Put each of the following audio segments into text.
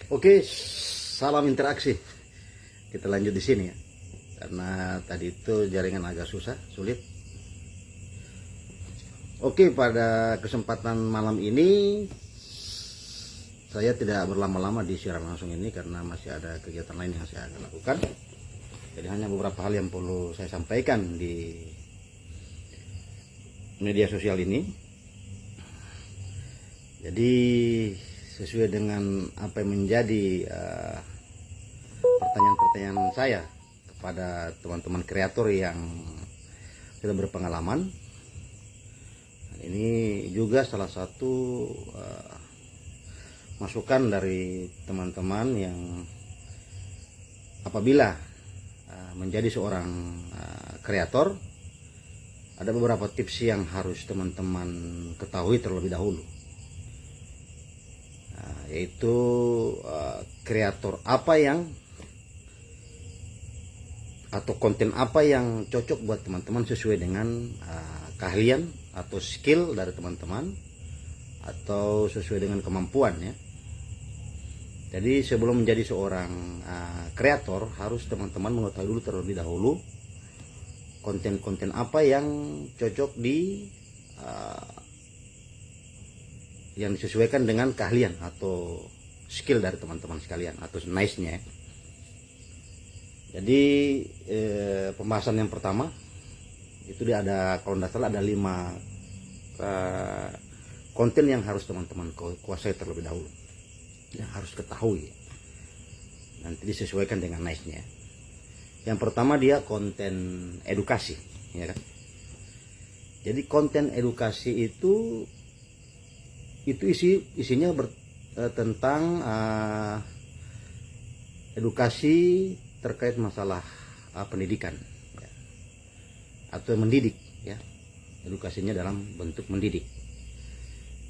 Oke, salam interaksi. Kita lanjut di sini ya. Karena tadi itu jaringan agak sulit. Oke, pada kesempatan malam ini saya tidak berlama-lama di siaran langsung ini karena masih ada kegiatan lain yang saya akan lakukan. Jadi hanya beberapa hal yang perlu saya sampaikan di media sosial ini. Jadi sesuai dengan apa yang menjadi pertanyaan-pertanyaan saya kepada teman-teman kreator yang sudah berpengalaman. Ini juga salah satu masukan dari teman-teman yang apabila menjadi seorang kreator, ada beberapa tips yang harus teman-teman ketahui terlebih dahulu. Yaitu kreator apa yang atau konten apa yang cocok buat teman-teman sesuai dengan keahlian atau skill dari teman-teman atau sesuai dengan kemampuan ya. Jadi sebelum menjadi seorang kreator harus teman-teman mengetahui dulu terlebih dahulu konten-konten apa yang cocok yang disesuaikan dengan keahlian atau skill dari teman-teman sekalian atau nice-nya. Jadi pembahasan yang pertama itu dia ada, kalau tidak salah ada 5 konten yang harus teman-teman kuasai terlebih dahulu, yang harus ketahui, nanti disesuaikan dengan nice-nya. Yang pertama dia konten edukasi, ya kan? Jadi konten edukasi itu isinya tentang edukasi terkait masalah pendidikan ya, atau mendidik ya, edukasinya dalam bentuk mendidik.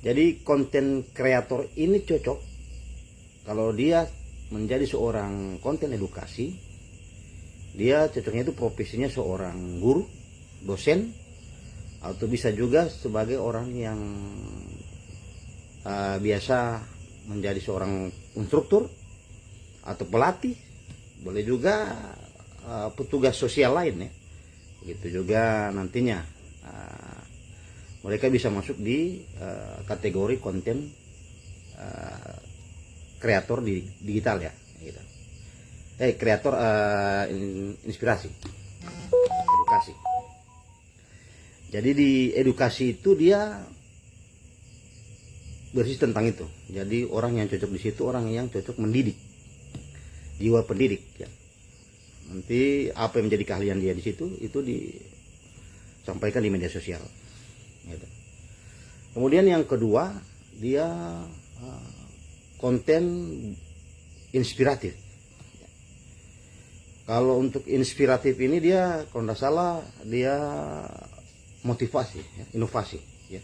Jadi konten kreator ini cocok kalau dia menjadi seorang konten edukasi. Dia cocoknya itu profesinya seorang guru, dosen, atau bisa juga sebagai orang yang biasa menjadi seorang instruktur atau pelatih, boleh juga petugas sosial lain ya. Begitu juga nantinya mereka bisa masuk di kategori konten kreator di digital ya gitu. Kreator inspirasi edukasi. Jadi di edukasi itu dia bersih tentang itu. Jadi orang yang cocok di situ orang yang cocok mendidik, jiwa pendidik ya. Nanti apa yang menjadi keahlian dia di situ itu disampaikan di media sosial gitu. Kemudian yang kedua dia konten inspiratif. Kalau untuk inspiratif ini dia kalau tidak salah dia motivasi ya, inovasi ya.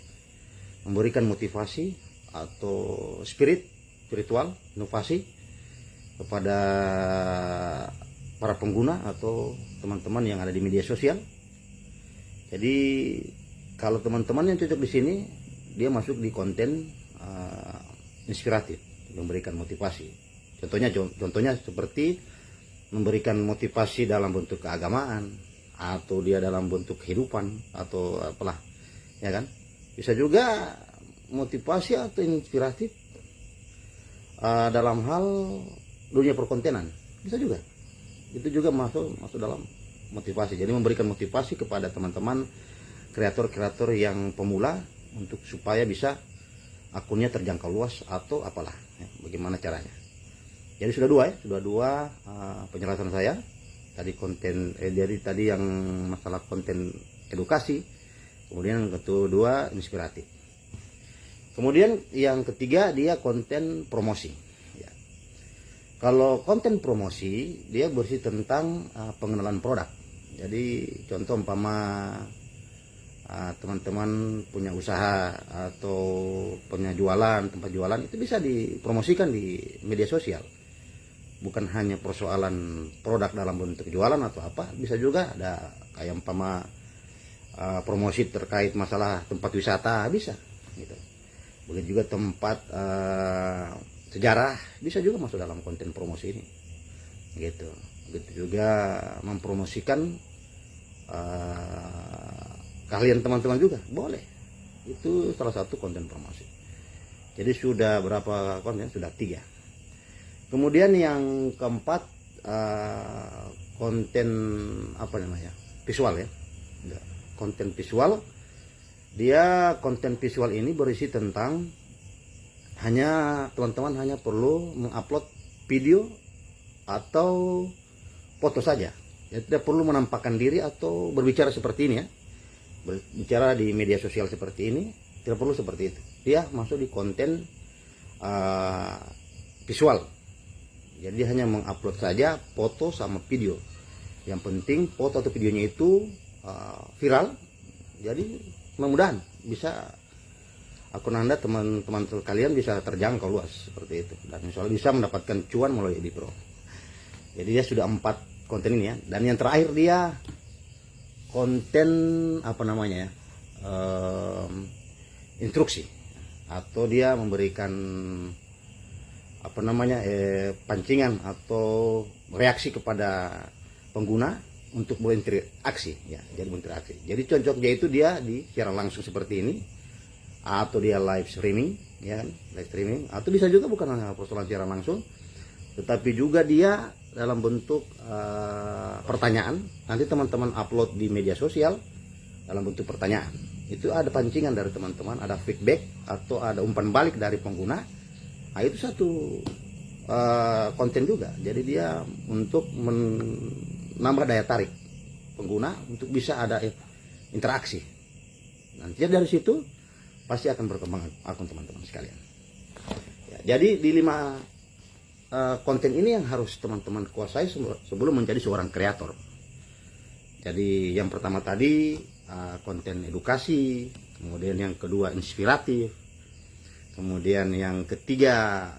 Memberikan motivasi atau spiritual, inovasi kepada para pengguna atau teman-teman yang ada di media sosial. Jadi kalau teman-teman yang cocok di sini dia masuk di konten inspiratif, memberikan motivasi. Contohnya seperti memberikan motivasi dalam bentuk keagamaan atau dia dalam bentuk kehidupan atau apalah ya kan. Bisa juga motivasi atau inspiratif dalam hal dunia perkontenan, bisa juga. Itu juga masuk dalam motivasi. Jadi memberikan motivasi kepada teman-teman kreator-kreator yang pemula untuk supaya bisa akunnya terjangkau luas atau apalah ya, bagaimana caranya. Jadi sudah dua penjelasan saya tadi konten dari tadi yang masalah konten edukasi, kemudian yang kedua inspiratif. Kemudian yang ketiga dia konten promosi ya. Kalau konten promosi dia bersih tentang pengenalan produk. Jadi contoh umpama teman-teman punya usaha atau punya jualan, tempat jualan, itu bisa dipromosikan di media sosial. Bukan hanya persoalan produk dalam bentuk jualan atau apa, bisa juga ada kayak umpama promosi terkait masalah tempat wisata bisa gitu. Begitu juga tempat sejarah, bisa juga masuk dalam konten promosi ini gitu. Gitu juga mempromosikan keahlian teman-teman juga boleh, itu salah satu konten promosi. Jadi sudah berapa konten? Sudah 3. Kemudian yang keempat, konten apa namanya, visual ya. Konten visual, dia konten visual ini berisi tentang hanya teman-teman hanya perlu mengupload video atau foto saja ya, tidak perlu menampakkan diri atau berbicara seperti ini ya, berbicara di media sosial seperti ini, tidak perlu seperti itu. Dia masuk di konten visual, jadi hanya mengupload saja foto sama video. Yang penting foto atau videonya itu viral, jadi mudah-mudahan bisa akun Anda, teman-teman kalian bisa terjangkau luas seperti itu, dan insya Allah bisa mendapatkan cuan melalui Edi Pro. Jadi dia sudah 4 konten ini ya. Dan yang terakhir dia konten apa namanya ya, instruksi, atau dia memberikan apa namanya pancingan atau reaksi kepada pengguna untuk berinteraksi ya, jadi berinteraksi. Jadi cocoknya itu dia di siaran langsung seperti ini, atau dia live streaming ya kan, live streaming, atau bisa juga bukan hanya persoalan siaran langsung, tetapi juga dia dalam bentuk pertanyaan. Nanti teman-teman upload di media sosial dalam bentuk pertanyaan, itu ada pancingan dari teman-teman, ada feedback atau ada umpan balik dari pengguna. Nah, itu satu konten juga. Jadi dia untuk menambah daya tarik pengguna untuk bisa ada interaksi. Nanti dari situ pasti akan berkembang akun teman-teman sekalian ya. Jadi di 5 konten ini yang harus teman-teman kuasai sebelum menjadi seorang kreator. Jadi yang pertama tadi konten edukasi, kemudian yang kedua inspiratif, kemudian yang ketiga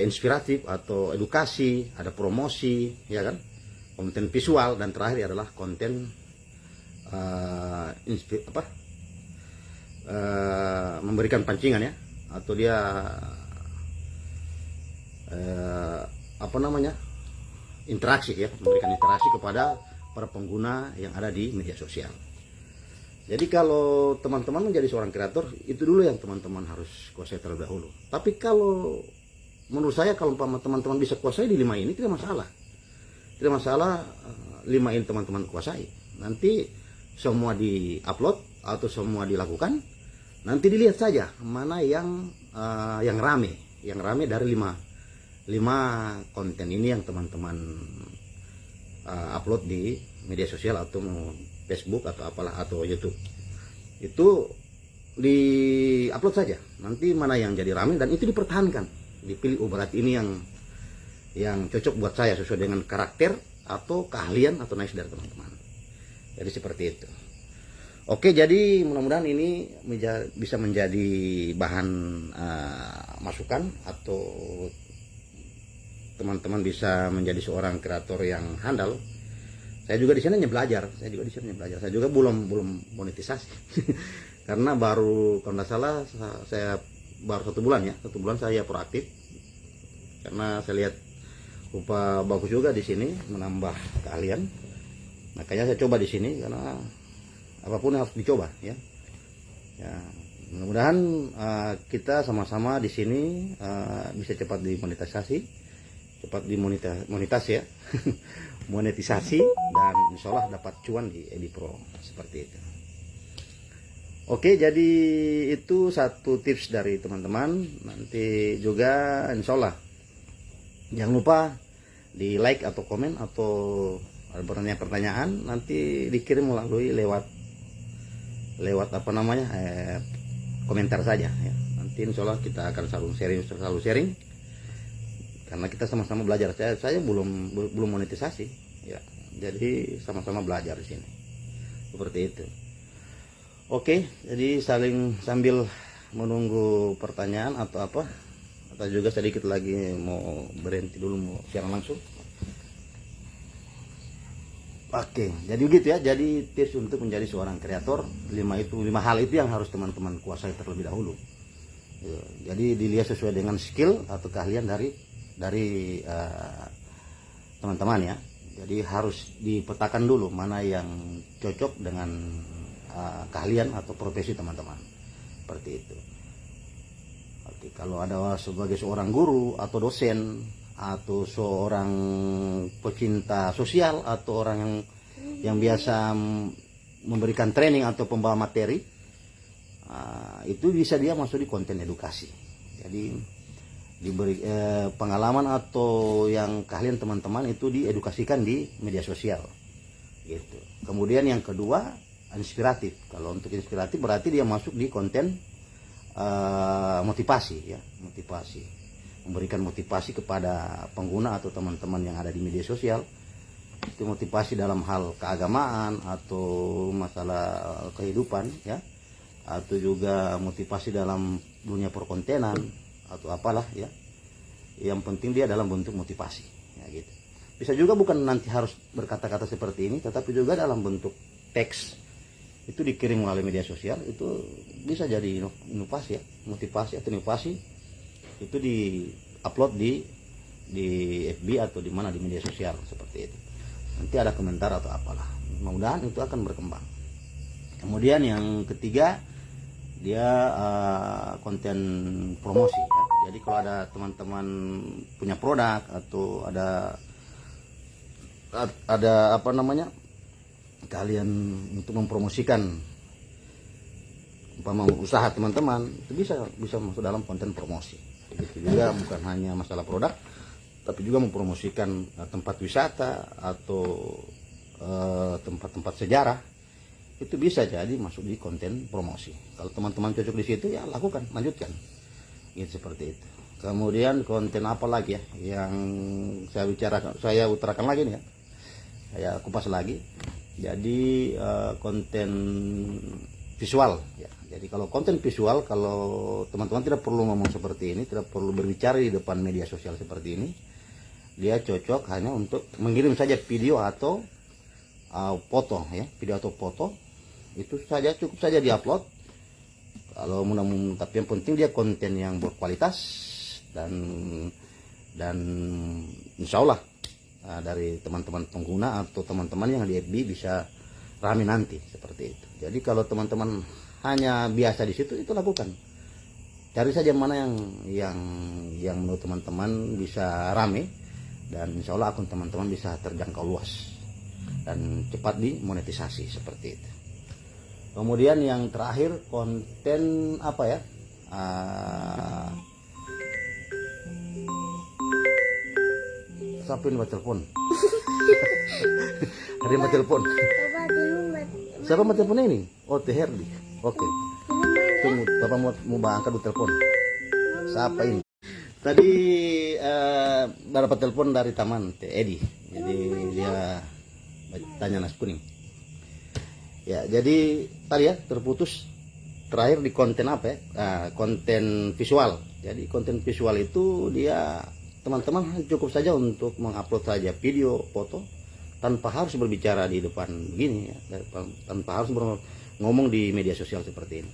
inspiratif atau edukasi, ada promosi ya kan, konten visual, dan terakhir adalah konten memberikan pancingan ya, atau dia interaksi ya, memberikan interaksi kepada para pengguna yang ada di media sosial. Jadi kalau teman-teman menjadi seorang kreator, itu dulu yang teman-teman harus kuasai terlebih dahulu. Tapi kalau menurut saya, kalau teman-teman bisa kuasai di 5 ini, tidak masalah. Tidak masalah 5 ini teman-teman kuasai. Nanti semua di-upload atau semua dilakukan, nanti dilihat saja mana yang rame dari 5 konten ini yang teman-teman upload di media sosial atau Facebook atau apalah, atau YouTube. Itu di-upload saja. Nanti mana yang jadi rame dan itu dipertahankan. Dipilih, berarti ini yang cocok buat saya sesuai dengan karakter atau keahlian atau nice dari teman-teman. Jadi seperti itu. Oke, jadi mudah-mudahan ini bisa menjadi bahan masukan, atau teman-teman bisa menjadi seorang kreator yang handal. Saya juga di sini hanya belajar. Saya juga belum monetisasi. Karena baru, kalau tidak salah, saya baru 1 bulan ya. 1 bulan saya proaktif. Karena saya lihat rupa bagus juga di sini, menambah keahlian. Makanya saya coba di sini, karena apapun harus dicoba ya. Ya, mudah-mudahan kita sama-sama di sini bisa cepat dimonetisasi, ya. Monetisasi, dan insya Allah dapat cuan di Edi Pro seperti itu. Oke, jadi itu satu tips dari teman-teman. Nanti juga insya Allah jangan lupa di like atau komen, atau ada pertanyaan nanti dikirim melalui lewat komentar saja ya. Nanti insya Allah kita akan selalu sharing karena kita sama-sama belajar. Saya belum monetisasi ya, jadi sama-sama belajar di sini seperti itu. Oke, jadi sambil menunggu pertanyaan atau apa, atau juga sedikit lagi mau berhenti dulu, mau siaran langsung. Oke, jadi begitu ya. Jadi tips untuk menjadi seorang kreator, lima hal itu yang harus teman-teman kuasai terlebih dahulu. Ya, jadi dilihat sesuai dengan skill atau keahlian dari teman-teman ya. Jadi harus dipetakan dulu mana yang cocok dengan keahlian atau profesi teman-teman. Seperti itu. Oke, kalau ada sebagai seorang guru atau dosen atau seorang pecinta sosial atau orang yang biasa memberikan training atau pembawa materi, itu bisa dia masuk di konten edukasi. Jadi diberi pengalaman atau yang keahlian teman-teman itu diedukasikan di media sosial gitu. Kemudian yang kedua, inspiratif. Kalau untuk inspiratif berarti dia masuk di konten motivasi ya, motivasi, memberikan motivasi kepada pengguna atau teman-teman yang ada di media sosial. Itu motivasi dalam hal keagamaan atau masalah kehidupan ya, atau juga motivasi dalam dunia perkontenan atau apalah ya. Yang penting dia dalam bentuk motivasi ya gitu. Bisa juga bukan nanti harus berkata-kata seperti ini, tetapi juga dalam bentuk teks itu dikirim melalui media sosial. Itu bisa jadi inovasi ya, motivasi atau inovasi itu di upload di FB atau di mana di media sosial seperti itu. Nanti ada komentar atau apalah. Mudah-mudahan itu akan berkembang. Kemudian yang ketiga, dia konten promosi ya. Jadi kalau ada teman-teman punya produk atau ada apa namanya, kalian untuk mempromosikan usaha teman-teman, itu bisa masuk dalam konten promosi. Begitu juga bukan hanya masalah produk, tapi juga mempromosikan tempat wisata atau tempat-tempat sejarah. Itu bisa jadi masuk di konten promosi. Kalau teman-teman cocok di situ ya lakukan, lanjutkan. Gitu, seperti itu. Kemudian konten apa lagi ya yang saya utarakan lagi nih ya. Saya kupas lagi. Jadi konten visual ya. Jadi kalau konten visual, kalau teman-teman tidak perlu ngomong seperti ini, tidak perlu berbicara di depan media sosial seperti ini. Dia cocok hanya untuk mengirim saja video atau foto ya, video atau foto. Itu saja, cukup saja diupload. Kalau mudah-mudahan, tapi yang penting dia konten yang berkualitas dan insya Allah dari teman-teman pengguna atau teman-teman yang di FB bisa rame nanti seperti itu. Jadi kalau teman-teman hanya biasa di situ, itu lakukan. Cari saja mana yang menurut teman-teman bisa rame, dan insya Allah akun teman-teman bisa terjangkau luas dan cepat dimonetisasi seperti itu. Kemudian yang terakhir, konten apa ya? Siapa yang buat telepon? Ada yang buat telepon? Siapa mau teleponnya ini? Oh, Teh Herdi. Oke. Tunggu, Bapak mau angkat dulu telepon. Siapa ini? Tadi dapat telepon dari taman Teh Edi. Jadi dia tanya nasi kuning. Ya, jadi tadi ya terputus terakhir di konten apa ya? Konten visual. Jadi konten visual itu dia teman-teman cukup saja untuk mengupload saja video, foto, tanpa harus berbicara di depan begini ya, tanpa harus ngomong di media sosial seperti ini.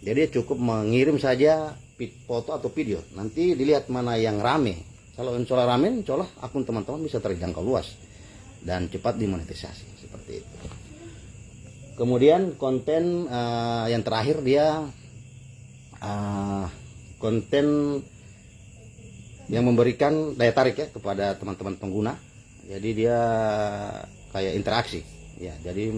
Jadi cukup mengirim saja foto atau video, nanti dilihat mana yang rame. Kalau insya Allah rame, insya Allah akun teman-teman bisa terjangkau luas dan cepat dimonetisasi seperti itu. Kemudian konten yang terakhir dia konten yang memberikan daya tarik ya kepada teman-teman pengguna. Jadi dia kayak interaksi ya. Jadi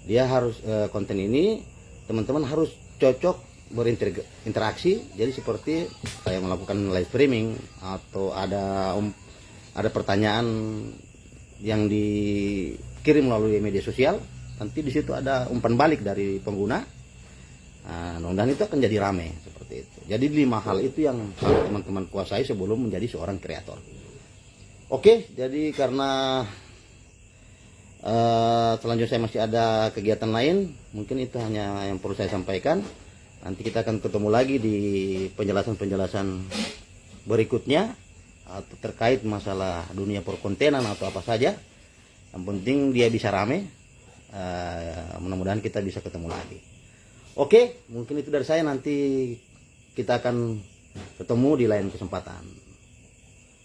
dia harus konten ini teman-teman harus cocok berinteraksi. Jadi seperti kayak melakukan live streaming atau ada pertanyaan yang dikirim melalui media sosial, nanti di situ ada umpan balik dari pengguna. Dan itu akan jadi rame seperti itu. Jadi 5 hal itu yang teman-teman kuasai sebelum menjadi seorang kreator. Oke, jadi karena selanjutnya saya masih ada kegiatan lain, mungkin itu hanya yang perlu saya sampaikan. Nanti kita akan ketemu lagi di penjelasan-penjelasan berikutnya atau terkait masalah dunia perkontenan atau apa saja Yang penting dia bisa rame. Mudah-mudahan kita bisa ketemu lagi. Oke, mungkin itu dari saya. Nanti kita akan ketemu di lain kesempatan.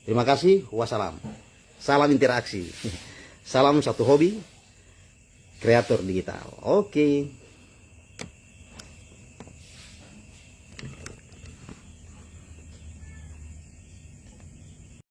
Terima kasih. Wassalam. Salam interaksi. Salam satu hobi kreator digital. Oke.